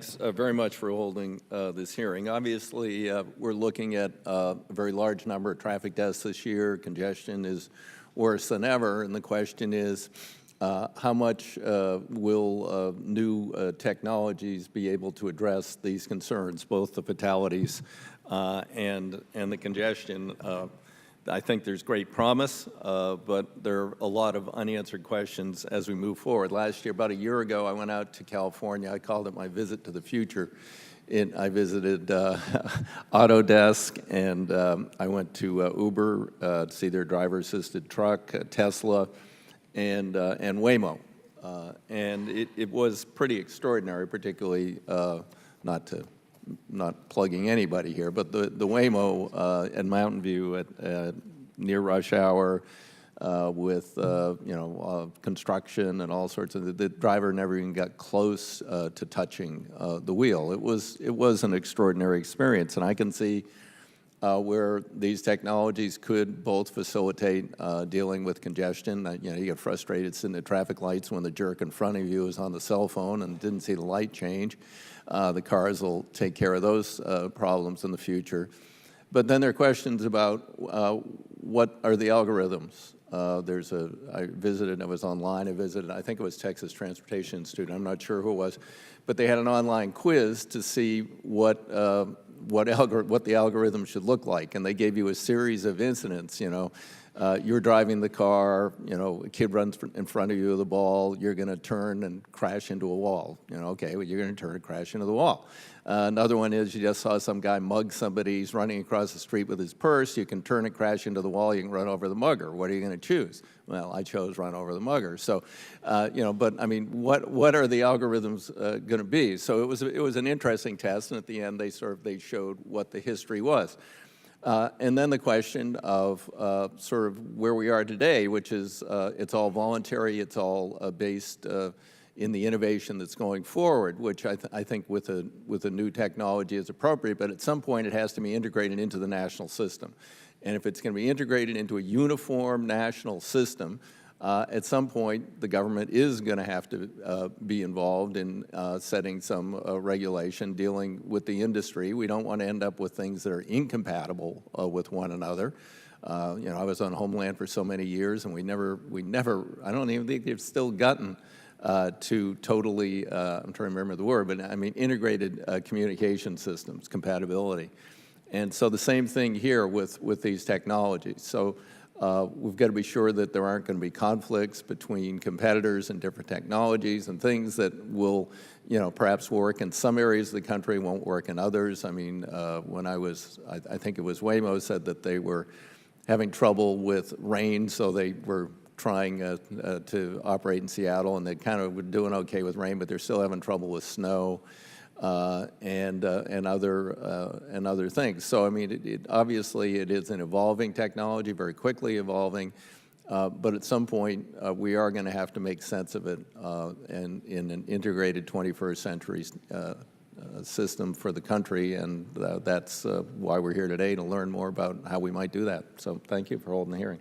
thanks very much for holding this hearing. Obviously, we're looking at a very large number of traffic deaths this year. Congestion is worse than ever, and the question is, how much will new technologies be able to address these concerns, both the fatalities and the congestion? I think there's great promise, but there are a lot of unanswered questions as we move forward. Last year, about a year ago, I went out to California. I called it my visit to the future. I visited Autodesk, and I went to Uber to see their driver-assisted truck, Tesla, and Waymo. And it was pretty extraordinary, particularly not plugging anybody here, but the Waymo at Mountain View at near rush hour with construction and all sorts of, the driver never even got close to touching the wheel. It was an extraordinary experience, and I can see where these technologies could both facilitate dealing with congestion. You get frustrated sitting at traffic lights when the jerk in front of you is on the cell phone and didn't see the light change. The cars will take care of those problems in the future. But then there are questions about what are the algorithms. I visited, I was online, I think it was Texas Transportation Institute, I'm not sure who it was, but they had an online quiz to see what the algorithm should look like, and they gave you a series of incidents. You're driving the car, a kid runs in front of you with a ball, you're going to turn and crash into a wall. Okay, well, you're going to turn and crash into the wall. Another one is you just saw some guy mug somebody, he's running across the street with his purse, you can turn and crash into the wall, you can run over the mugger. What are you going to choose? Well, I chose run over the mugger. So, but I mean, what are the algorithms going to be? So it was an interesting test, and at the end they showed what the history was. And then the question of sort of where we are today, which is it's all voluntary, it's all based in the innovation that's going forward, which I think with a new technology is appropriate, but at some point it has to be integrated into the national system. And if it's going to be integrated into a uniform national system, at some point the government is going to have to be involved in setting some regulation dealing with the industry. We don't want to end up with things that are incompatible with one another. I was on Homeland for so many years, and we never, I don't even think they've still gotten to totally, I'm trying to remember the word, but I mean integrated communication systems, compatibility. And so the same thing here with these technologies. So we've got to be sure that there aren't going to be conflicts between competitors and different technologies and things that will, perhaps work in some areas of the country, won't work in others. I mean, when I think it was Waymo said that they were having trouble with rain, so they were trying to operate in Seattle, and they kind of were doing okay with rain, but they're still having trouble with snow and other things. So I mean, obviously it is an evolving technology, very quickly evolving, but at some point we are going to have to make sense of it in an integrated 21st century system for the country, and that's why we're here today, to learn more about how we might do that. So thank you for holding the hearing.